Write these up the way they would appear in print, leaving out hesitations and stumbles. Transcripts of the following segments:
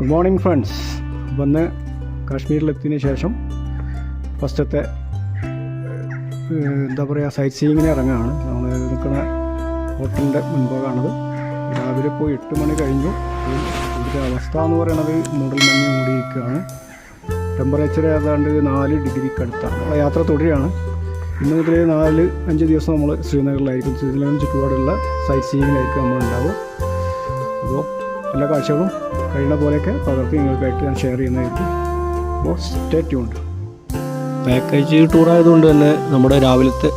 Good morning friends. വന്ന് കാശ്മീരിലെത്തിയതിന് ശേഷം ഫസ്റ്റത്തെ എന്താ പറയുക സൈറ്റ് സീയിങ്ങിന് ഇറങ്ങുകയാണ്. നമ്മൾ നിൽക്കുന്ന ഹോട്ടലിൻ്റെ മുൻഭാഗമാണത്. രാവിലെ പോയി 8 മണി കഴിഞ്ഞു. ഇവിടുത്തെ അവസ്ഥ എന്ന് പറയുന്നത് മൂടൽമഞ്ഞ് മൂടിയിരിക്കുകയാണ്. ടെമ്പറേച്ചർ ഏതാണ്ട് 4 ഡിഗ്രിക്ക് അടുത്താണ്. നമ്മളെ യാത്ര തുടരുകയാണ്. ഇന്ന് മുതൽ 4-5 ദിവസം നമ്മൾ ശ്രീനഗറിലായിരിക്കും. ശ്രീനഗറിന് ചുറ്റുപാടുള്ള സൈറ്റ് സീയിങ്ങിലായിരിക്കും നമ്മളുണ്ടാവുക. അപ്പോൾ എല്ലാ കാഴ്ചകളും കഴിയുന്ന പോലെയൊക്കെ പകർത്തി നിങ്ങൾക്കായിട്ട് ഞാൻ ഷെയർ ചെയ്യുന്നതായിരിക്കും. അപ്പോൾ സ്റ്റേ ട്യൂൺഡ്. പാക്കേജ് ടൂറായതുകൊണ്ട് തന്നെ നമ്മുടെ രാവിലത്തെ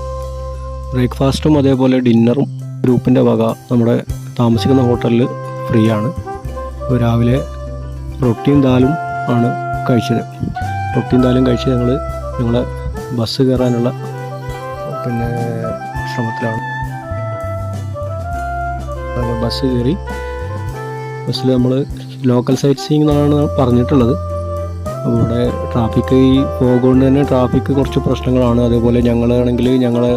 ബ്രേക്ക്ഫാസ്റ്റും അതേപോലെ ഡിന്നറും ഗ്രൂപ്പിൻ്റെ വക നമ്മുടെ താമസിക്കുന്ന ഹോട്ടലിൽ ഫ്രീ ആണ്. അപ്പോൾ രാവിലെ റൊട്ടിയും ദാലും ആണ് കഴിച്ചത്. റൊട്ടിയും ദാലും കഴിച്ച് ഞങ്ങളെ ബസ് കയറാനുള്ള ശ്രമത്തിലാണ്. ബസ് കയറി. ബസ്സിൽ നമ്മൾ ലോക്കൽ സൈറ്റ് സീയിങ് എന്നാണ് പറഞ്ഞിട്ടുള്ളത്. അപ്പോൾ ഇവിടെ ട്രാഫിക്ക് ഈ കൊണ്ട് തന്നെ ട്രാഫിക്ക് കുറച്ച് പ്രശ്നങ്ങളാണ്. അതേപോലെ ഞങ്ങളെ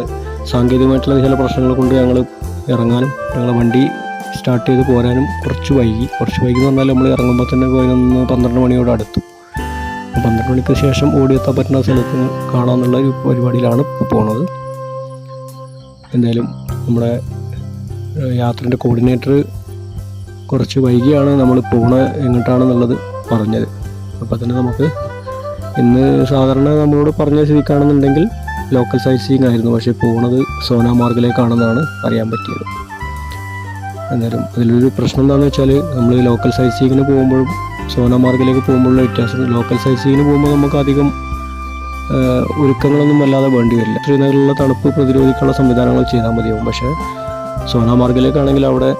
സാങ്കേതികമായിട്ടുള്ള ചില പ്രശ്നങ്ങൾ കൊണ്ട് ഞങ്ങൾ ഇറങ്ങാനും ഞങ്ങളെ വണ്ടി സ്റ്റാർട്ട് ചെയ്ത് പോരാനും കുറച്ച് വൈകി എന്ന് പറഞ്ഞാൽ നമ്മൾ ഇറങ്ങുമ്പോൾ തന്നെ 11-12 മണിയോട് അടുത്തു. 12 മണിക്ക് ശേഷം ഓടിയെത്താൻ പറ്റുന്ന സ്ഥലത്ത് കാണാമെന്നുള്ള ഒരു പരിപാടിയിലാണ് ഇപ്പോൾ പോകുന്നത്. എന്തായാലും നമ്മുടെ യാത്രേൻ്റെ കോർഡിനേറ്റർ കുറച്ച് വൈകിയാണ് നമ്മൾ എങ്ങോട്ടാണെന്നുള്ളത് പറഞ്ഞത്. അപ്പോൾ തന്നെ നമുക്ക് ഇന്ന് സാധാരണ നമ്മളോട് പറഞ്ഞ സ്ഥിതിക്കാണെന്നുണ്ടെങ്കിൽ ലോക്കൽ സൈറ്റ് സീയിങ് ആയിരുന്നു. പക്ഷേ പോകുന്നത് സോനാമാർഗിലേക്കാണെന്നാണ് അറിയാൻ പറ്റിയത്. എന്നാലും അതിലൊരു പ്രശ്നം എന്താണെന്ന് വെച്ചാൽ നമ്മൾ ലോക്കൽ സൈറ്റ് സീയിങ്ങിന് പോകുമ്പോഴും സോനാമാർഗിലേക്ക് പോകുമ്പോഴുള്ള വ്യത്യാസം, ലോക്കൽ സൈറ്റ് സീയിങ്ങിന് പോകുമ്പോൾ നമുക്ക് അധികം ഒരുക്കങ്ങളൊന്നും വല്ലാതെ വേണ്ടി വരില്ല. ശ്രീനഗറിലുള്ള തണുപ്പ് പ്രതിരോധിക്കാനുള്ള സംവിധാനങ്ങൾ ചെയ്താൽ മതിയാവും. പക്ഷേ സോനാമാർഗിലേക്കാണെങ്കിൽ അവിടെ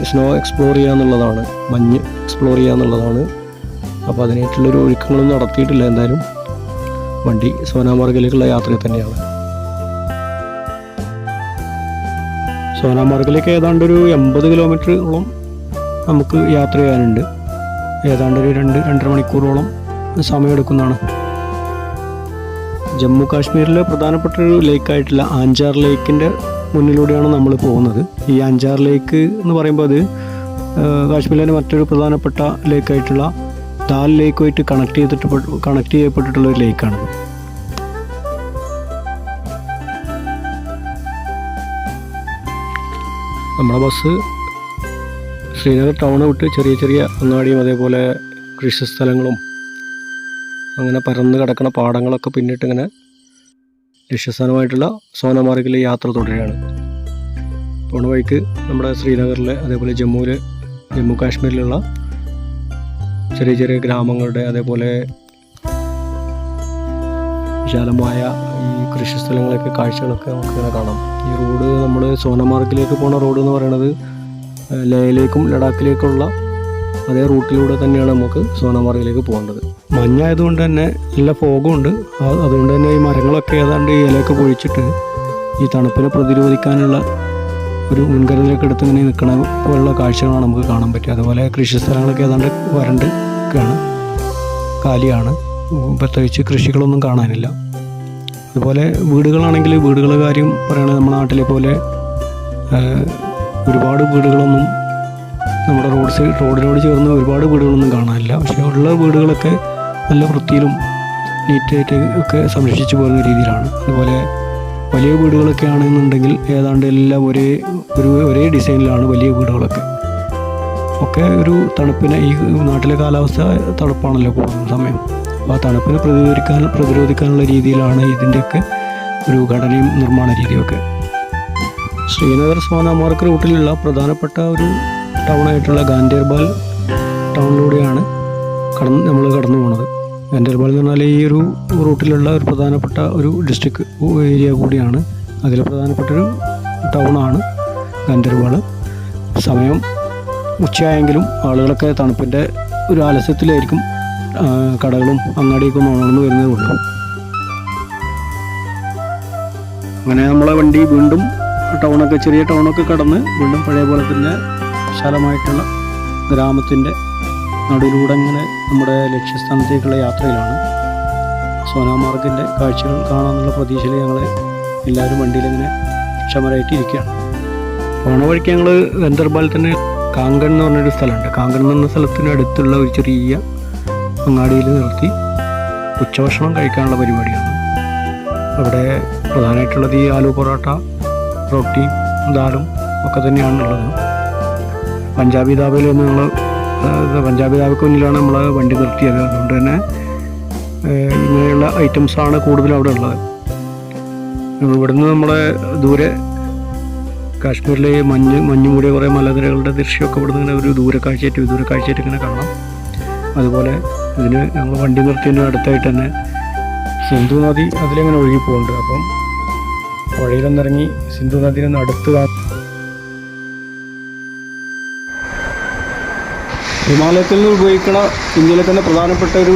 സ്നോ എക്സ്പ്ലോർ ചെയ്യാന്നുള്ളതാണ്, മഞ്ഞ് എക്സ്പ്ലോർ ചെയ്യാന്നുള്ളതാണ്. അപ്പോൾ അതിനായിട്ടുള്ളൊരു ഒരുക്കങ്ങളൊന്നും നടത്തിയിട്ടില്ല. എന്തായാലും വണ്ടി സോനാമാർഗിലേക്കുള്ള യാത്രയിൽ തന്നെയാണ്. സോനാമാർഗിലേക്ക് ഏതാണ്ട് ഒരു 80 കിലോമീറ്ററോളം നമുക്ക് യാത്ര ചെയ്യാനുണ്ട്. ഏതാണ്ട് ഒരു 2-2.5 മണിക്കൂറോളം സമയമെടുക്കുന്നതാണ്. ജമ്മു കാശ്മീരിലെ പ്രധാനപ്പെട്ട ഒരു ലേക്കായിട്ടുള്ള ആഞ്ചാർ ലേക്കിൻ്റെ മുന്നിലൂടെയാണ് നമ്മൾ പോകുന്നത്. ഈ ആഞ്ചാർ ലേക്ക് എന്ന് പറയുമ്പോൾ അത് കാശ്മീരിലെ മറ്റൊരു പ്രധാനപ്പെട്ട ലേക്കായിട്ടുള്ള ദാൽ ലേക്കുമായിട്ട് കണക്ട് ചെയ്യപ്പെട്ടിട്ടുള്ള ഒരു ലേക്കാണ്. നമ്മുടെ ബസ് ശ്രീനഗർ ടൗണ് വിട്ട് ചെറിയ അങ്ങാടിയും അതേപോലെ കൃഷി സ്ഥലങ്ങളും അങ്ങനെ പരന്ന് കിടക്കുന്ന പാടങ്ങളൊക്കെ പിന്നിട്ട് ഇങ്ങനെ ലക്ഷ്യസ്ഥാനമായിട്ടുള്ള സോനാമാർഗിലെ യാത്ര തുടരുകയാണ്. പോണ വഴിക്ക് നമ്മുടെ ശ്രീനഗറിലെ അതേപോലെ ജമ്മു കാശ്മീരിലുള്ള ചെറിയ ഗ്രാമങ്ങളുടെ അതേപോലെ വിശാലമായ ഈ കൃഷി സ്ഥലങ്ങളൊക്കെ കാഴ്ചകളൊക്കെ നമുക്കിങ്ങനെ കാണാം. ഈ റോഡ് നമ്മൾ സോനാമാർഗിലേക്ക് പോണ റോഡ് എന്ന് പറയുന്നത് ലേയിലേക്കും ലഡാക്കിലേക്കുള്ള അതേ റൂട്ടിലൂടെ തന്നെയാണ് നമുക്ക് സോനാമാർഗിലേക്ക് പോകേണ്ടത്. മഞ്ഞായതുകൊണ്ട് തന്നെ നല്ല ഫോഗും ഉണ്ട്. അതുകൊണ്ട് തന്നെ ഈ മരങ്ങളൊക്കെ ഏതാണ്ട് ഇലയൊക്കെ പൊഴിച്ചിട്ട് ഈ തണുപ്പിനെ പ്രതിരോധിക്കാനുള്ള ഒരു മുൻകരുതലൊക്കെ എടുത്ത് ഇങ്ങനെ നിൽക്കണ പോലുള്ള കാഴ്ചകളാണ് നമുക്ക് കാണാൻ പറ്റുക. അതുപോലെ കൃഷി സ്ഥലങ്ങളൊക്കെ ഏതാണ്ട് വരണ്ടൊക്കെയാണ്, കാലിയാണ്, പ്രത്യേകിച്ച് കൃഷികളൊന്നും കാണാനില്ല. അതുപോലെ വീടുകളാണെങ്കിൽ വീടുകളുടെ കാര്യം പറയുകയാണെങ്കിൽ നമ്മുടെ നാട്ടിലെ പോലെ ഒരുപാട് വീടുകളൊന്നും നമ്മുടെ റോഡിനോട് ചേർന്ന് ഒരുപാട് വീടുകളൊന്നും കാണാനില്ല. പക്ഷേ ഉള്ള വീടുകളൊക്കെ നല്ല വൃത്തിയിലും നീറ്റായിട്ട് ഒക്കെ സംരക്ഷിച്ചു പോകുന്ന രീതിയിലാണ്. അതുപോലെ വലിയ വീടുകളൊക്കെ ആണെന്നുണ്ടെങ്കിൽ ഏതാണ്ട് എല്ലാം ഒരേ ഡിസൈനിലാണ് വലിയ വീടുകളൊക്കെ. ഒക്കെ ഒരു തണുപ്പിനെ, ഈ നാട്ടിലെ കാലാവസ്ഥ തണുപ്പാണല്ലോ പോകുന്ന സമയം, അപ്പോൾ ആ തണുപ്പിനെ പ്രതിരോധിക്കാനുള്ള രീതിയിലാണ് ഇതിൻ്റെയൊക്കെ ഒരു ഘടനയും നിർമ്മാണ രീതിയൊക്കെ. ശ്രീനഗർ സോനാമാർഗ് റൂട്ടിലുള്ള പ്രധാനപ്പെട്ട ഒരു ടൗണായിട്ടുള്ള ഗാന്ദേർബാൽ ടൗണിലൂടെയാണ് നമ്മൾ കടന്നു പോകുന്നത്. ഗാന്ദേർബാൽ എന്ന് പറഞ്ഞാൽ ഈ ഒരു റൂട്ടിലുള്ള ഒരു പ്രധാനപ്പെട്ട ഒരു ഡിസ്ട്രിക്ട് ഏരിയ കൂടിയാണ്. അതിൽ പ്രധാനപ്പെട്ടൊരു ടൗണാണ് ഗാന്ദേർബാൽ. സമയം ഉച്ചയായെങ്കിലും ആളുകളൊക്കെ തണുപ്പിൻ്റെ ഒരു ആലസ്യത്തിലായിരിക്കും. കടകളും അങ്ങാടിയൊക്കെ ഒന്ന് ഉണർന്നു വരുന്നതേ ഉള്ളൂ. അങ്ങനെ നമ്മളെ വണ്ടി വീണ്ടും ചെറിയ ടൗണൊക്കെ കടന്ന് വീണ്ടും പഴയ പോലെ തന്നെ വിശാലമായിട്ടുള്ള ഗ്രാമത്തിൻ്റെ നടുവിലൂടെ ഇങ്ങനെ നമ്മുടെ ലക്ഷ്യസ്ഥാനത്തേക്കുള്ള യാത്രയിലാണ്. സോനാമാർഗിൻ്റെ കാഴ്ചകൾ കാണാമെന്നുള്ള പ്രതീക്ഷയിൽ ഞങ്ങൾ എല്ലാവരും വണ്ടിയിലിങ്ങനെ ക്ഷമരായിട്ട് ഇരിക്കുകയാണ്. പോണ വഴിക്ക് ഞങ്ങൾ ഗാന്ദേർബാൽ തന്നെ കാങ്കൺ എന്ന് പറഞ്ഞൊരു സ്ഥലമുണ്ട്. കാങ്കൺ എന്ന് പറഞ്ഞ സ്ഥലത്തിന് അടുത്തുള്ള ഒരു ചെറിയ അങ്ങാടിയിൽ നിർത്തി ഉച്ചഭക്ഷണം കഴിക്കാനുള്ള പരിപാടിയാണ്. അവിടെ പ്രധാനമായിട്ടുള്ളത് ഈ ആലു പൊറോട്ട, റൊട്ടിയും ദാലും ഒക്കെ തന്നെയാണുള്ളത്. പഞ്ചാബി ധാബയിൽ നമ്മൾ പഞ്ചാബി ധാബയ്ക്ക് മുന്നിലാണ് നമ്മൾ വണ്ടി നിർത്തിയത്. അതുകൊണ്ട് തന്നെ ഇങ്ങനെയുള്ള ഐറ്റംസാണ് കൂടുതലും അവിടെ ഉള്ളത്. ഇവിടുന്ന് നമ്മളെ ദൂരെ കാശ്മീരിലെ മഞ്ഞ് മൂടിയ കുറേ മലനിരകളുടെ ദൃശ്യമൊക്കെ ഇവിടുന്ന് ഇങ്ങനെ ഒരു ദൂരക്കാഴ്ചയായിട്ട് ഇങ്ങനെ കാണാം. അതുപോലെ ഇതിന് ഞങ്ങൾ വണ്ടി നിർത്തിയതിൻ്റെ അടുത്തായിട്ട് തന്നെ സിന്ധു നദി അതിലിങ്ങനെ ഒഴുകി പോകുന്നുണ്ട്. അപ്പം പുഴയിലൊന്നിറങ്ങി സിന്ധു നദിയിൽ അടുത്ത് ഹിമാലയത്തിൽ നിന്ന് ഉപയോഗിക്കുന്ന ഇന്ത്യയിലെ തന്നെ പ്രധാനപ്പെട്ട ഒരു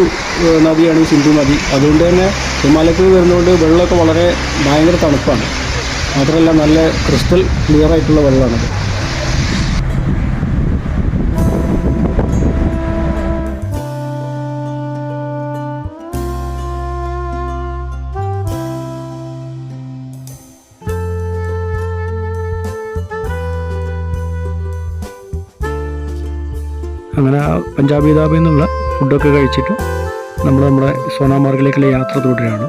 നദിയാണ് ഈ സിന്ധു നദി. അതുകൊണ്ട് തന്നെ ഹിമാലയത്തിൽ വരുന്നതുകൊണ്ട് വെള്ളമൊക്കെ ഭയങ്കര തണുപ്പാണ്. മാത്രമല്ല നല്ല ക്രിസ്റ്റൽ ക്ലിയർ ആയിട്ടുള്ള വെള്ളമാണത്. അങ്ങനെ പഞ്ചാബി ധാബയിൽ നിന്നുള്ള ഫുഡൊക്കെ കഴിച്ചിട്ട് നമ്മുടെ സോനാമാർഗിലേക്കുള്ള യാത്ര തുടരുകയാണ്.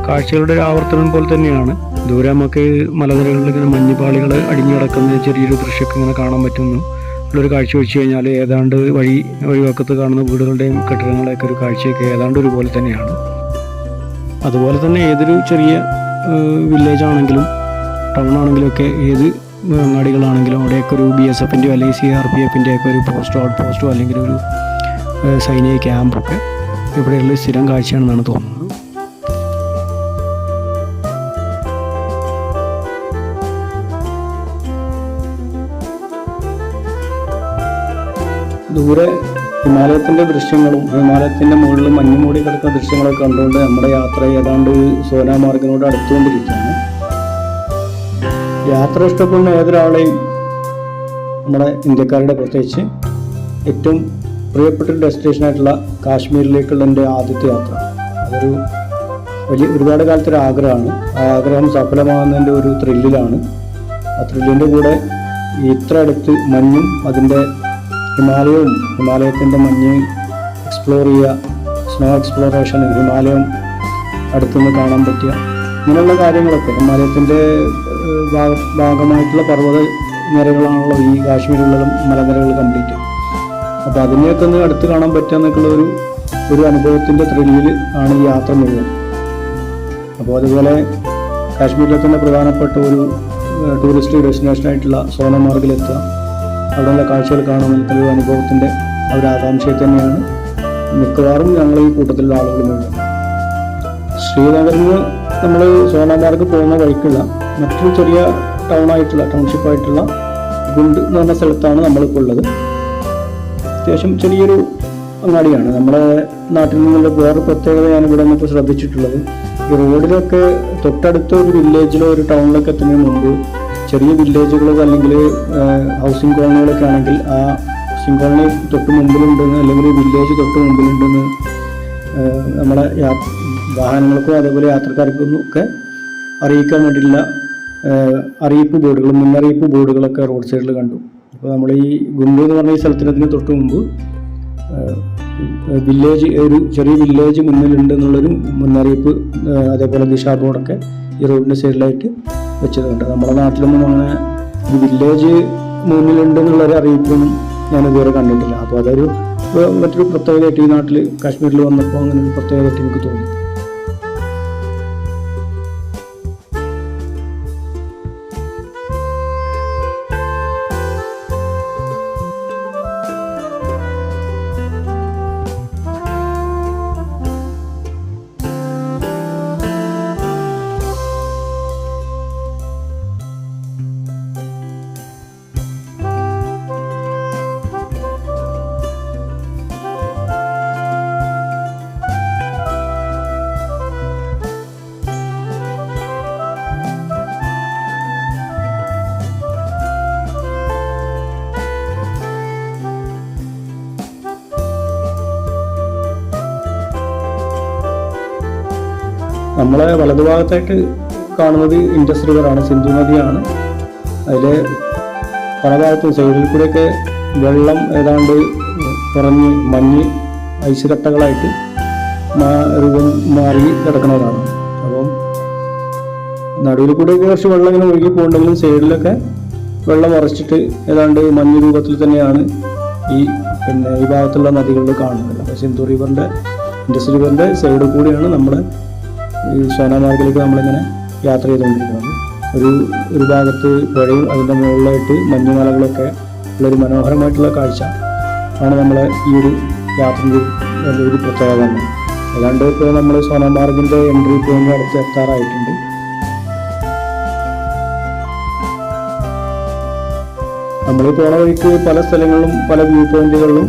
കാഴ്ചകളുടെ ഒരു ആവർത്തനം പോലെ തന്നെയാണ്. ദൂരെ നമുക്ക് മലനിരകളിൽ ഇങ്ങനെ മഞ്ഞുപാളികൾ അടിഞ്ഞു കിടക്കുന്ന ചെറിയൊരു ദൃശ്യമൊക്കെ ഇങ്ങനെ കാണാൻ പറ്റുന്നു. ഉള്ളൊരു കാഴ്ച വെച്ച് കഴിഞ്ഞാൽ ഏതാണ്ട് വഴിവക്കത്ത് കാണുന്ന വീടുകളുടെയും കെട്ടിടങ്ങളുടെയൊക്കെ ഒരു കാഴ്ചയൊക്കെ ഏതാണ്ട് ഒരുപോലെ തന്നെയാണ്. അതുപോലെ തന്നെ ഏതൊരു ചെറിയ വില്ലേജ് ആണെങ്കിലും ടൗൺ ആണെങ്കിലും ഒക്കെ ഏത് അങ്ങാടികളാണെങ്കിലും അവിടെയൊക്കെ ഒരു BSFൻ്റെയോ അല്ലെങ്കിൽ CRPFൻ്റെ ഒക്കെ ഒരു ഔട്ട് പോസ്റ്റോ അല്ലെങ്കിൽ ഒരു സൈനിക ക്യാമ്പൊക്കെ ഇവിടെയുള്ള സ്ഥിരം കാഴ്ചയാണെന്നാണ് തോന്നുന്നത്. ദൂരെ ഹിമാലയത്തിൻ്റെ ദൃശ്യങ്ങളും ഹിമാലയത്തിൻ്റെ മുകളിൽ മഞ്ഞ് മൂടി കിടക്കുന്ന ദൃശ്യങ്ങളൊക്കെ കണ്ടുകൊണ്ട് നമ്മുടെ യാത്ര ഏതാണ്ട് സോനാമാർഗിനോട് അടുത്തുകൊണ്ടിരിക്കുകയാണ്. യാത്ര ഇഷ്ടപ്പെടുന്ന ഏതൊരാളെയും നമ്മുടെ ഇന്ത്യക്കാരുടെ പ്രത്യേകിച്ച് ഏറ്റവും പ്രിയപ്പെട്ട ഒരു ഡെസ്റ്റിനേഷനായിട്ടുള്ള കാശ്മീരിലേക്കുള്ള എൻ്റെ ആദ്യത്തെ യാത്ര അതൊരു ഒരുപാട് കാലത്തൊരു ആഗ്രഹമാണ്. ആ ആഗ്രഹം സഫലമാകുന്നതിൻ്റെ ഒരു ത്രില്ലിലാണ്. ആ ത്രില്ലിൻ്റെ കൂടെ ഇത്ര അടുത്ത് മഞ്ഞും അതിൻ്റെ ഹിമാലയത്തിൻ്റെ മഞ്ഞ് എക്സ്പ്ലോർ ചെയ്യുക, സ്നോ എക്സ്പ്ലോറേഷൻ, ഹിമാലയം അടുത്തുനിന്ന് കാണാൻ പറ്റുക, ഇങ്ങനെയുള്ള കാര്യങ്ങളൊക്കെ ഹിമാലയത്തിൻ്റെ ഭാഗമായിട്ടുള്ള പർവ്വത നിരകളാണല്ലോ ഈ കാശ്മീരിലുള്ള മലനിരകൾ കംപ്ലീറ്റ്. അപ്പോൾ അതിനെയൊക്കെ ഒന്ന് അടുത്ത് കാണാൻ പറ്റുക എന്നൊക്കെയുള്ള ഒരു അനുഭവത്തിൻ്റെ ത്രില്ലിൽ ആണ് ഈ യാത്ര മുഴുവൻ. അപ്പോൾ അതുപോലെ കാശ്മീരിലെ തന്നെ പ്രധാനപ്പെട്ട ഒരു ടൂറിസ്റ്റ് ഡെസ്റ്റിനേഷനായിട്ടുള്ള സോനമാർഗിലെത്തുക, അവിടെയുള്ള കാഴ്ചകൾ കാണുന്ന ഒരു അനുഭവത്തിൻ്റെ ഒരു ആകാംക്ഷയെ തന്നെയാണ് മിക്കവാറും ഞങ്ങൾ ഈ കൂട്ടത്തിലുള്ള ആളുകൾ മുഴുവൻ. ശ്രീനഗറിൽ നിന്ന് നമ്മൾ സോനാമാർഗ് പോകുന്ന വഴിക്കുള്ള മറ്റൊരു ചെറിയ ടൗൺഷിപ്പായിട്ടുള്ള ഗുണ്ട് എന്ന് പറഞ്ഞ സ്ഥലത്താണ് നമ്മളിപ്പോൾ ഉള്ളത്. അത്യാവശ്യം ചെറിയൊരു അങ്ങാടിയാണ്. നമ്മുടെ നാട്ടിൽ നിന്നുള്ള വേറെ പ്രത്യേകത ഞാനിവിടെ നിന്നിപ്പോൾ ശ്രദ്ധിച്ചിട്ടുള്ളത്, ഈ റോഡിലൊക്കെ തൊട്ടടുത്ത ഒരു വില്ലേജിലോ ഒരു ടൗണിലൊക്കെ എത്തുന്നതിന് മുമ്പ് ചെറിയ വില്ലേജുകളോ അല്ലെങ്കിൽ ഹൗസിംഗ് കോളനികളൊക്കെ ആണെങ്കിൽ ആ ഹൗസിംഗ് കോളനി തൊട്ട് മുമ്പിലുണ്ടെന്ന് അല്ലെങ്കിൽ വില്ലേജ് തൊട്ട് മുമ്പിലുണ്ടെന്ന് നമ്മളെ വാഹനങ്ങൾക്കും അതേപോലെ യാത്രക്കാർക്കും ഒക്കെ അറിയിക്കാൻ വേണ്ടിയിട്ടുള്ള മുന്നറിയിപ്പ് ബോർഡുകളൊക്കെ റോഡ് സൈഡിൽ കണ്ടു. അപ്പോൾ നമ്മൾ ഈ ഗുണ്ടു എന്ന് പറഞ്ഞ ഈ സ്ഥലത്തിനത്തിന് തൊട്ട് മുമ്പ് ഒരു ചെറിയ വില്ലേജ് മുന്നിലുണ്ട് എന്നുള്ളൊരു മുന്നറിയിപ്പ് അതേപോലെ ദിശാ ബോർഡൊക്കെ ഈ റോഡിൻ്റെ സൈഡിലായിട്ട് വെച്ചതുണ്ട്. നമ്മുടെ നാട്ടിലൊന്നും അങ്ങനെ ഒരു വില്ലേജ് മുന്നിലുണ്ട് എന്നുള്ളൊരു അറിയിപ്പൊന്നും ഞാനിതുവരെ കണ്ടിട്ടില്ല. അപ്പോൾ അതൊരു മറ്റൊരു പ്രത്യേകതയായിട്ട് ഈ നാട്ടിൽ കാശ്മീരിൽ വന്നപ്പോൾ അങ്ങനെ ഒരു പ്രത്യേകതയായിട്ട് എനിക്ക് തോന്നി. നമ്മളെ വലതുഭാഗത്തായിട്ട് കാണുന്നത് ഇൻഡസ് റിവറാണ്, സിന്ധു നദിയാണ്. അതിൽ പല ഭാഗത്തും സൈഡിൽ കൂടെയൊക്കെ വെള്ളം ഏതാണ്ട് കുറഞ്ഞ് മഞ്ഞ് ഐസ് കട്ടകളായിട്ട് രൂപം മാറി കിടക്കുന്നവരാണ്. അപ്പം നടുവിൽ കൂടെയൊക്കെ കുറച്ച് വെള്ളം ഇങ്ങനെ ഒഴുകി പോകുന്നുണ്ടെങ്കിലും സൈഡിലൊക്കെ വെള്ളം ഉറച്ചിട്ട് ഏതാണ്ട് മഞ്ഞ് രൂപത്തിൽ തന്നെയാണ് ഈ ഭാഗത്തുള്ള നദികളിൽ കാണുന്നത്. അപ്പോൾ സിന്ധു റിവറിൻ്റെ ഇൻഡസ് റിവറിൻ്റെ സൈഡിൽ കൂടിയാണ് നമ്മൾ ഈ സോനാമാർഗിലേക്ക് നമ്മളിങ്ങനെ യാത്ര ചെയ്തുകൊണ്ടിരിക്കുന്നത്. ഒരു ഭാഗത്ത് പുഴയും അതിൻ്റെ മുകളിലായിട്ട് മഞ്ഞുമലകളൊക്കെ ഉള്ളൊരു മനോഹരമായിട്ടുള്ള കാഴ്ച ആണ് നമ്മളെ ഈ ഒരു യാത്രയുടെ വലിയൊരു പ്രത്യേകത തന്നെ. ഏതാണ്ട് ഇപ്പോൾ നമ്മൾ സോനാമാർഗിൻ്റെ എൻട്രി പോയിന്റ് അടുത്ത് എത്താറായിട്ടുണ്ട്. നമ്മൾ പോണ വഴിക്ക് പല സ്ഥലങ്ങളിലും പല വ്യൂ പോയിന്റുകളിലും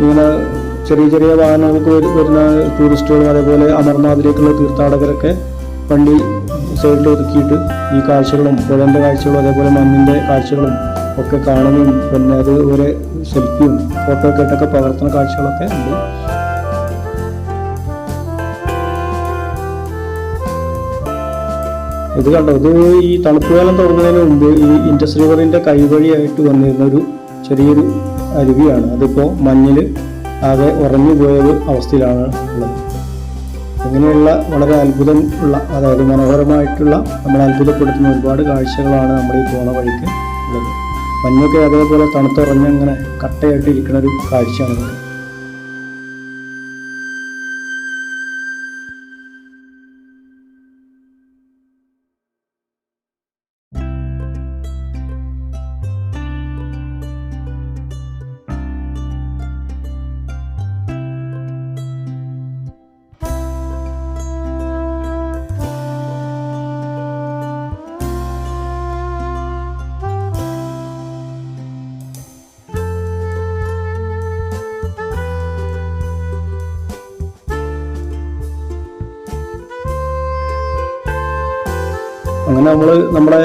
ഇങ്ങനെ ചെറിയ ചെറിയ വാഹനങ്ങൾക്ക് വരുന്ന ടൂറിസ്റ്റുകളും അതേപോലെ അമർനാഥിലേക്കുള്ള തീർത്ഥാടകരൊക്കെ വണ്ടി സൈഡിൽ ഒതുക്കിയിട്ട് ഈ കാഴ്ചകളും പുഴൻ്റെ കാഴ്ചകളും അതേപോലെ മണ്ണിൻ്റെ കാഴ്ചകളും ഒക്കെ കാണുകയും പിന്നെ അതുപോലെ സെൽഫിയും ഫോട്ടോ ഒക്കെ ഇട്ടൊക്കെ പകർത്തുന്ന കാഴ്ചകളൊക്കെ ഉണ്ട്. ഇത് കണ്ടോ, ഇത് ഈ തണുപ്പ് കാലം തുടങ്ങുന്നതിന് മുമ്പ് ഈ ഇൻഡസ് റിവറിൻ്റെ കൈവഴിയായിട്ട് വന്നിരുന്ന ഒരു ചെറിയൊരു അരുവിയാണ്. അതിപ്പോൾ മഞ്ഞിൽ ആകെ ഉറഞ്ഞു പോയൊരു അവസ്ഥയിലാണ് ഉള്ളത്. ഇങ്ങനെയുള്ള വളരെ അത്ഭുതം ഉള്ള, അതായത് മനോഹരമായിട്ടുള്ള, നമ്മളെ അത്ഭുതപ്പെടുത്തുന്ന ഒരുപാട് കാഴ്ചകളാണ് നമ്മൾ ഈ പോണ വഴിക്ക് ഉള്ളത്. മഞ്ഞൊക്കെ അതേപോലെ തണുത്തുറഞ്ഞ് അങ്ങനെ കട്ടയായിട്ട് ഇരിക്കുന്ന ഒരു കാഴ്ചയാണ്. അങ്ങനെ നമ്മൾ നമ്മുടെ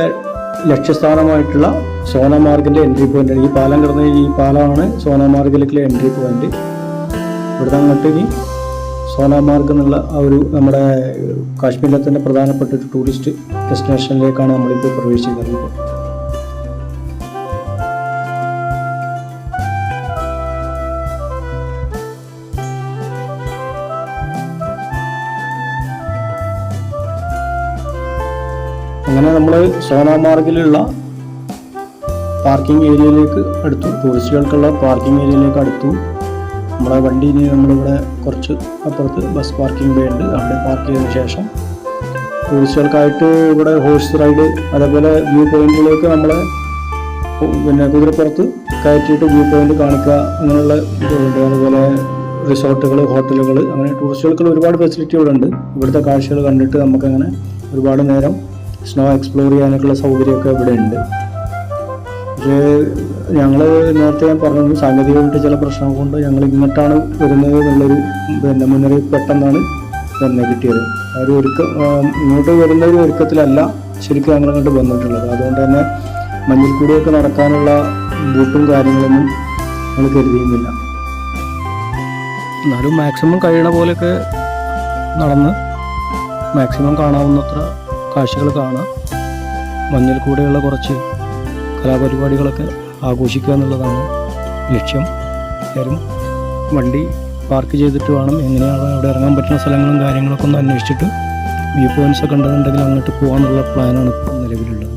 ലക്ഷ്യസ്ഥാനമായിട്ടുള്ള സോനാമാർഗിൻ്റെ എൻട്രി പോയിൻ്റാണ്. ഈ പാലം കിടന്ന ഈ പാലമാണ് സോനാമാർഗിലേക്കുള്ള എൻട്രി പോയിന്റ്. ഇവിടുന്ന് അങ്ങോട്ട് ഇനി സോനാമാർഗ് എന്നുള്ള ആ ഒരു നമ്മുടെ കാശ്മീരിലെ തന്നെ പ്രധാനപ്പെട്ട ഒരു ടൂറിസ്റ്റ് ഡെസ്റ്റിനേഷനിലേക്കാണ് നമ്മളിപ്പോൾ പ്രവേശിക്കുന്നത്. അങ്ങനെ നമ്മൾ സോനാമാർഗിലുള്ള പാർക്കിംഗ് ഏരിയയിലേക്ക് അടുത്തു, ടൂറിസ്റ്റുകൾക്കുള്ള പാർക്കിംഗ് ഏരിയയിലേക്ക് അടുത്തു. നമ്മളെ വണ്ടി ഇനി നമ്മളിവിടെ കുറച്ച് അപ്പുറത്ത് ബസ് പാർക്കിംഗ് വേ ഉണ്ട്, അവിടെ പാർക്ക് ചെയ്തതിന് ശേഷം ടൂറിസ്റ്റുകൾക്കായിട്ട് ഇവിടെ ഹോഴ്സ് റൈഡ് അതേപോലെ വ്യൂ പോയിന്റിലേക്ക് നമ്മളെ പിന്നെ കുതിരപ്പുറത്ത് കയറ്റിയിട്ട് വ്യൂ പോയിന്റ് കാണിക്കുക അങ്ങനെയുള്ള ഇതുണ്ട്. അതുപോലെ റിസോർട്ടുകൾ, ഹോട്ടലുകൾ, അങ്ങനെ ടൂറിസ്റ്റുകൾക്കുള്ള ഒരുപാട് ഫെസിലിറ്റികളുണ്ട്. ഇവിടുത്തെ കാഴ്ചകൾ കണ്ടിട്ട് നമുക്കങ്ങനെ ഒരുപാട് നേരം സ്നോ എക്സ്പ്ലോർ ചെയ്യാനൊക്കെയുള്ള സൗകര്യമൊക്കെ ഇവിടെ ഉണ്ട്. പക്ഷേ ഞങ്ങൾ നേരത്തെ ഞാൻ പറഞ്ഞു, സാങ്കേതികമായിട്ട് ചില പ്രശ്നം കൊണ്ട് ഞങ്ങൾ ഇങ്ങോട്ടാണ് വരുന്നത് എന്നുള്ളൊരു പിന്നെ മുന്നറിയിപ്പ് പെട്ടെന്നാണ് തന്നെ കിട്ടിയത്. ഒരു ഇങ്ങോട്ട് വരുന്ന ഒരു ഒരുക്കത്തിലല്ല ശരിക്കും ഞങ്ങൾ അങ്ങോട്ട് വന്നിട്ടുള്ളത്. അതുകൊണ്ട് തന്നെ മഞ്ഞിൽ കൂടിയൊക്കെ നടക്കാനുള്ള ബൂട്ടും കാര്യങ്ങളൊന്നും ഞങ്ങൾ കരുതിയുന്നില്ല. എന്നാലും മാക്സിമം കഴിയണ പോലെയൊക്കെ നടന്ന് മാക്സിമം കാണാവുന്നത്ര കാഴ്ചകൾ കാണാം. മഞ്ഞിൽ കൂടെയുള്ള കുറച്ച് കലാപരിപാടികളൊക്കെ ആഘോഷിക്കുക എന്നുള്ളതാണ് ലക്ഷ്യം. എല്ലാവരും വണ്ടി പാർക്ക് ചെയ്തിട്ട് വേണം എങ്ങനെയാണ് അവിടെ ഇറങ്ങാൻ പറ്റുന്ന സ്ഥലങ്ങളും കാര്യങ്ങളൊക്കെ ഒന്ന് അന്വേഷിച്ചിട്ട് വ്യൂ പോയിൻറ്റ്സ് ഒക്കെ ഉണ്ടെന്നുണ്ടെങ്കിൽ അങ്ങോട്ട് പോകാനുള്ള പ്ലാനാണ് ഇപ്പോൾ നിലവിലുള്ളത്.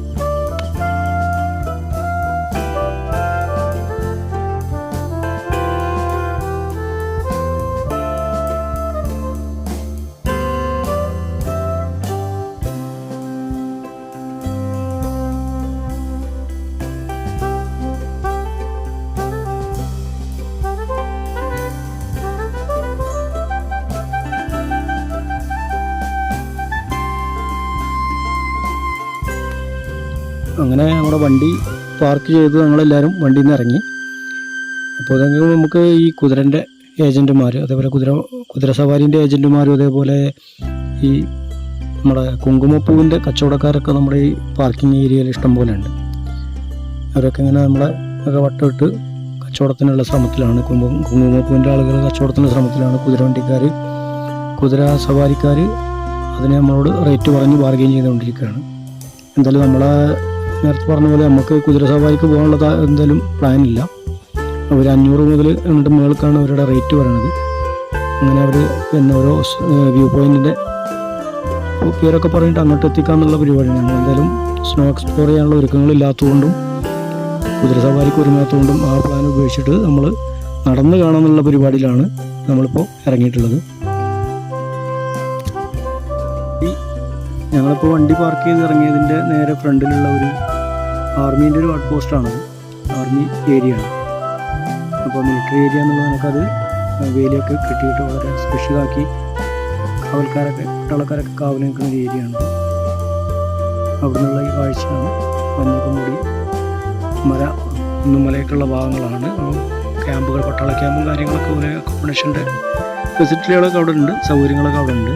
അങ്ങനെ നമ്മുടെ വണ്ടി പാർക്ക് ചെയ്ത് ഞങ്ങളെല്ലാവരും വണ്ടിയിൽ നിന്ന് ഇറങ്ങി. അപ്പോൾ അതെങ്കിലും നമുക്ക് ഈ കുതിരൻ്റെ ഏജൻറ്റുമാർ, അതേപോലെ കുതിര സവാരീൻ്റെ ഏജൻറ്റുമാരും അതേപോലെ ഈ നമ്മുടെ കുങ്കുമപ്പൂവിൻ്റെ കച്ചവടക്കാരൊക്കെ നമ്മുടെ ഈ പാർക്കിംഗ് ഏരിയയിൽ ഇഷ്ടം പോലെ ഉണ്ട്. അവരൊക്കെ ഇങ്ങനെ നമ്മളെ ഒക്കെ വട്ടമിട്ട് കച്ചവടത്തിനുള്ള ശ്രമത്തിലാണ്. കുങ്കുമപ്പൂവിൻ്റെ ആളുകൾ കച്ചവടത്തിനുള്ള ശ്രമത്തിലാണ്. കുതിരവണ്ടിക്കാർ, കുതിര സവാരിക്കാർ അതിനെ നമ്മളോട് റേറ്റ് പറഞ്ഞ് ബാർഗെയിൻ ചെയ്തുകൊണ്ടിരിക്കുകയാണ്. എന്തായാലും നമ്മളെ നേരത്തെ പറഞ്ഞ പോലെ നമുക്ക് കുതിര സവാരിക്ക് പോകാനുള്ള എന്തായാലും പ്ലാനില്ല. അവർ 500 മുതൽ എന്നിട്ട് മുകൾക്കാണ് അവരുടെ റേറ്റ് പറയണത്. അങ്ങനെ അവർ പിന്നെ ഓരോ വ്യൂ പോയിൻറ്റിൻ്റെ പേരൊക്കെ പറഞ്ഞിട്ട് അങ്ങോട്ട് എത്തിക്കാന്നുള്ള പരിപാടിയാണ്. ഞങ്ങൾ എന്തായാലും സ്നോ എക്സ്പ്ലോർ ചെയ്യാനുള്ള ഒരുക്കങ്ങളില്ലാത്തതുകൊണ്ടും കുതിര സവാരിക്ക് ഒരുങ്ങാത്തതുകൊണ്ടും ആ പ്ലാൻ ഉപേക്ഷിച്ചിട്ട് നമ്മൾ നടന്ന് കാണാമെന്നുള്ള പരിപാടിയിലാണ് നമ്മളിപ്പോൾ ഇറങ്ങിയിട്ടുള്ളത്. ഞങ്ങളിപ്പോൾ വണ്ടി പാർക്ക് ചെയ്ത് ഇറങ്ങിയതിൻ്റെ നേരെ ഫ്രണ്ടിലുള്ള ഒരു ആർമീൻ്റെ ഒരു ഔട്ട് പോസ്റ്റാണത്. ആർമി ഏരിയ ആണ്. അപ്പോൾ മിലിറ്ററി ഏരിയ എന്നുള്ളത് നമുക്കത് വേലിയൊക്കെ കെട്ടിയിട്ട് വളരെ സ്പെഷ്യലാക്കി പട്ടാളക്കാരൊക്കെ കാവൽ നിൽക്കുന്ന ഒരു ഏരിയ ആണ്. അവിടെ നിന്നുള്ള ഈ കാഴ്ചയാണ്. മഞ്ഞൊക്കെ മൂടി മലയൊക്കെയുള്ള ഭാഗങ്ങളാണ്. ക്യാമ്പുകൾ, പട്ടാള ക്യാമ്പും കാര്യങ്ങളൊക്കെ പോലെ അക്കോമഡേഷൻ്റെ ഫെസിലിറ്റികളൊക്കെ അവിടെ ഉണ്ട്, സൗകര്യങ്ങളൊക്കെ അവിടെ ഉണ്ട്.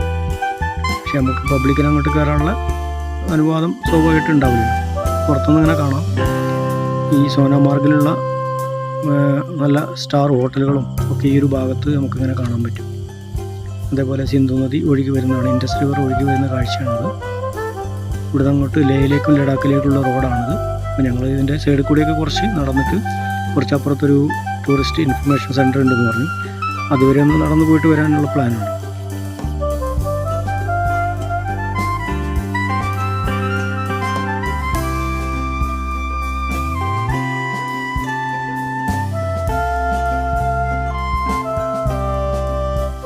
പക്ഷെ നമുക്ക് പബ്ലിക്കിന് അങ്ങോട്ട് കയറാനുള്ള അനുവാദം സ്വാഭാവികമായിട്ട് ഉണ്ടാവില്ല. പുറത്തുനിന്ന് ഇങ്ങനെ കാണാം. ഈ സോനാമാർഗിലുള്ള നല്ല സ്റ്റാർ ഹോട്ടലുകളും ഒക്കെ ഈ ഒരു ഭാഗത്ത് നമുക്കിങ്ങനെ കാണാൻ പറ്റും. അതേപോലെ സിന്ധു നദി ഒഴുകി വരുന്നതാണ്, ഇൻഡസ് റിവർ ഒഴുകി വരുന്ന കാഴ്ചയാണത്. ഇവിടുന്ന് അങ്ങോട്ട് ലേയിലേക്കും ലഡാക്കിലേക്കുള്ള റോഡാണിത്. അപ്പോൾ ഞങ്ങൾ ഇതിൻ്റെ സൈഡിൽ കൂടിയൊക്കെ കുറച്ച് നടന്നിട്ട് കുറച്ചപ്പുറത്തൊരു ടൂറിസ്റ്റ് ഇൻഫർമേഷൻ സെൻറ്റർ ഉണ്ടെന്ന് പറഞ്ഞു. അതുവരെ ഒന്ന് നടന്നു പോയിട്ട് വരാനുള്ള പ്ലാനുണ്ട്.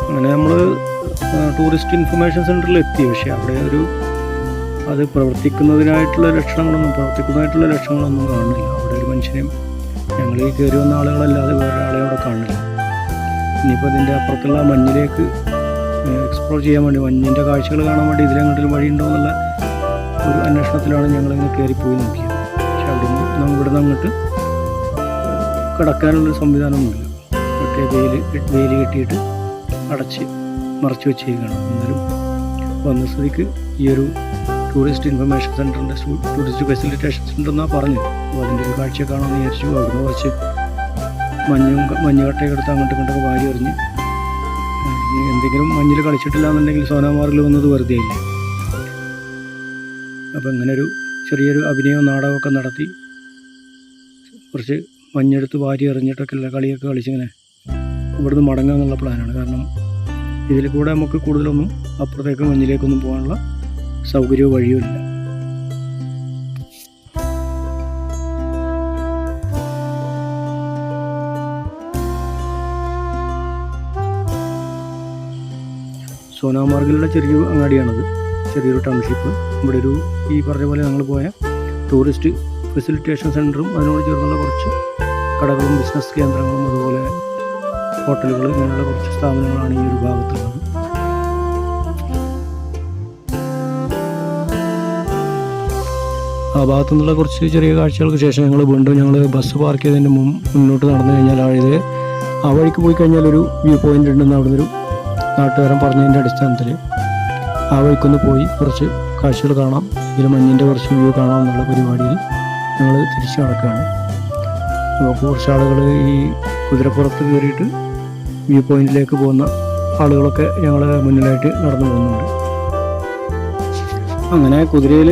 അങ്ങനെ നമ്മൾ ടൂറിസ്റ്റ് ഇൻഫർമേഷൻ സെൻറ്ററിൽ എത്തി. പക്ഷേ അവിടെ അത് പ്രവർത്തിക്കുന്നതായിട്ടുള്ള ലക്ഷണങ്ങളൊന്നും കാണുന്നില്ല. അവിടെ ഒരു മനുഷ്യനെയും ഞങ്ങൾ ഈ കയറി വന്ന ആളുകളല്ലാതെ വേറൊരാളെ അവിടെ കാണില്ല. ഇനിയിപ്പോൾ ഇതിൻ്റെ അപ്പുറത്തുള്ള മഞ്ഞിലേക്ക് എക്സ്പ്ലോർ ചെയ്യാൻ വേണ്ടി, മഞ്ഞിൻ്റെ കാഴ്ചകൾ കാണാൻ വേണ്ടി ഇതിലെങ്ങോട്ടും വഴിയുണ്ടോ എന്നുള്ള ഒരു അന്വേഷണത്തിലാണ് ഞങ്ങളിങ്ങനെ കയറിപ്പോയി നോക്കിയത്. പക്ഷെ ഇവിടുന്ന് അങ്ങോട്ട് കിടക്കാനുള്ളൊരു സംവിധാനമൊന്നുമില്ല. മറ്റേ വേലി കെട്ടിയിട്ട് മറച്ചു വെച്ചേക്കാണ്. എന്നാലും വന്ന സ്ഥിതിക്ക് ഈ ഒരു ടൂറിസ്റ്റ് ഇൻഫർമേഷൻ സെൻറ്ററിൻ്റെ ടൂറിസ്റ്റ് ഫെസിലിറ്റേഷൻ സെൻറ്റർ എന്നാണ് പറഞ്ഞത്. അപ്പോൾ അതിൻ്റെ ഒരു കാഴ്ച കാണാമെന്ന് വിചാരിച്ചു. അവിടുന്ന് കുറച്ച് മഞ്ഞുകട്ടയൊക്കെ എടുത്ത് അങ്ങോട്ടൊക്കെ വാരി എറിഞ്ഞ് എന്തെങ്കിലും മഞ്ഞിൽ കളിച്ചിട്ടില്ല എന്നുണ്ടെങ്കിൽ സോനാമാർഗിൽ വന്നത് വെറുതെ ഇല്ല. അപ്പോൾ ഇങ്ങനൊരു ചെറിയൊരു അഭിനയവും നാടകമൊക്കെ നടത്തി കുറച്ച് മഞ്ഞെടുത്ത് വാരി എറിഞ്ഞിട്ടൊക്കെ കളിയൊക്കെ കളിച്ചിങ്ങനെ ഇവിടുന്ന് മടങ്ങാമെന്നുള്ള പ്ലാനാണ്. കാരണം ഇതിൽ കൂടെ നമുക്ക് കൂടുതലൊന്നും അപ്പുറത്തേക്കും മഞ്ഞിലേക്കൊന്നും പോകാനുള്ള സൗകര്യവും വഴിയും ഇല്ല. സോനാമാർഗിലുള്ള ചെറിയൊരു അങ്ങാടിയാണത്, ചെറിയൊരു ടൗൺഷിപ്പ്. ഇവിടെ ഈ പറഞ്ഞ പോലെ ഞങ്ങൾ പോയ ടൂറിസ്റ്റ് ഫെസിലിറ്റേഷൻ സെൻറ്ററും അതിനോട് ചേർന്നുള്ള കുറച്ച് കടകളും ബിസിനസ് കേന്ദ്രങ്ങളും അതുപോലെ ഹോട്ടലുകൾ, ഇങ്ങനെയുള്ള കുറച്ച് സ്ഥാപനങ്ങളാണ് ഈ ഒരു ഭാഗത്തുള്ളത്. ആ ഭാഗത്തു നിന്നുള്ള കുറച്ച് ചെറിയ കാഴ്ചകൾക്ക് ശേഷം ഞങ്ങൾ ബസ് പാർക്ക് ചെയ്തതിന് മുന്നോട്ട് നടന്നു കഴിഞ്ഞാൽ ആ വഴിക്ക് പോയി കഴിഞ്ഞാൽ ഒരു വ്യൂ പോയിൻ്റ് ഉണ്ടെന്ന് അവിടെ നിന്നൊരു നാട്ടുകാരൻ പറഞ്ഞതിൻ്റെ അടിസ്ഥാനത്തിൽ ആ വഴിക്കൊന്ന് പോയി കുറച്ച് കാഴ്ചകൾ കാണാം, ഇതിൽ മഞ്ഞിൻ്റെ കുറച്ച് വ്യൂ കാണാം എന്നുള്ള പരിപാടിയിൽ ഞങ്ങൾ തിരിച്ചു നടക്കുകയാണ്. നമുക്ക് കുറച്ച് ആളുകൾ ഈ കുതിരപ്പുറത്ത് കയറിയിട്ട് വ്യൂ പോയിന്റിലേക്ക് പോകുന്ന ആളുകളൊക്കെ ഞങ്ങൾ മുന്നിലായിട്ട് നടന്നു പോകുന്നുണ്ട്. അങ്ങനെ കുതിരയിൽ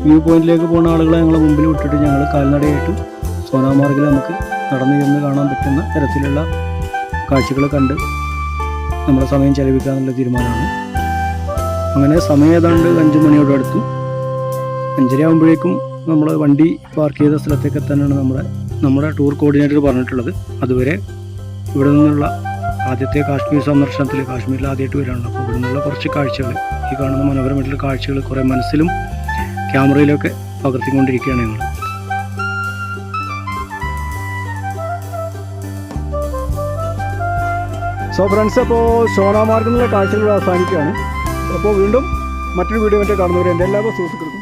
വ്യൂ പോയിന്റിലേക്ക് പോകുന്ന ആളുകളെ ഞങ്ങളെ മുമ്പിൽ വിട്ടിട്ട് ഞങ്ങൾ കാൽനടയായിട്ട് സോനാമാർഗിൽ നമുക്ക് നടന്നു ചെന്ന് കാണാൻ പറ്റുന്ന തരത്തിലുള്ള കാഴ്ചകൾ കണ്ട് നമ്മുടെ സമയം ചെലവിക്കാനുള്ള തീരുമാനമാണ്. അങ്ങനെ സമയം ഏതാണ്ട് 5 മണിയോട് അടുത്തു. 5:30 ആകുമ്പോഴേക്കും നമ്മൾ വണ്ടി പാർക്ക് ചെയ്ത സ്ഥലത്തേക്ക് എത്താനാണ് നമ്മുടെ ടൂർ കോർഡിനേറ്റർ പറഞ്ഞിട്ടുള്ളത്. അതുവരെ ഇവിടെ നിന്നുള്ള ആദ്യത്തെ കാശ്മീർ സന്ദർശനത്തിൽ, കാശ്മീരിൽ ആദ്യമായിട്ട് വരികയാണ്. അപ്പോൾ ഇവിടെ നിന്നുള്ള കുറച്ച് കാഴ്ചകൾ, ഈ കാണുന്ന മനോഹരമായിട്ടുള്ള കാഴ്ചകൾ കുറേ മനസ്സിലും ക്യാമറയിലൊക്കെ പകർത്തിക്കൊണ്ടിരിക്കുകയാണ് ഞങ്ങൾ. സോ ഫ്രണ്ട്സ്, അപ്പോൾ സോനാമാർഗിലുള്ള കാഴ്ചകൾ അവസാനിക്കുകയാണ്. അപ്പോൾ വീണ്ടും മറ്റൊരു വീഡിയോ മറ്റേ കാണുന്നവരെ എൻ്റെ എല്ലാ സുഹൃത്തുക്കൾക്കും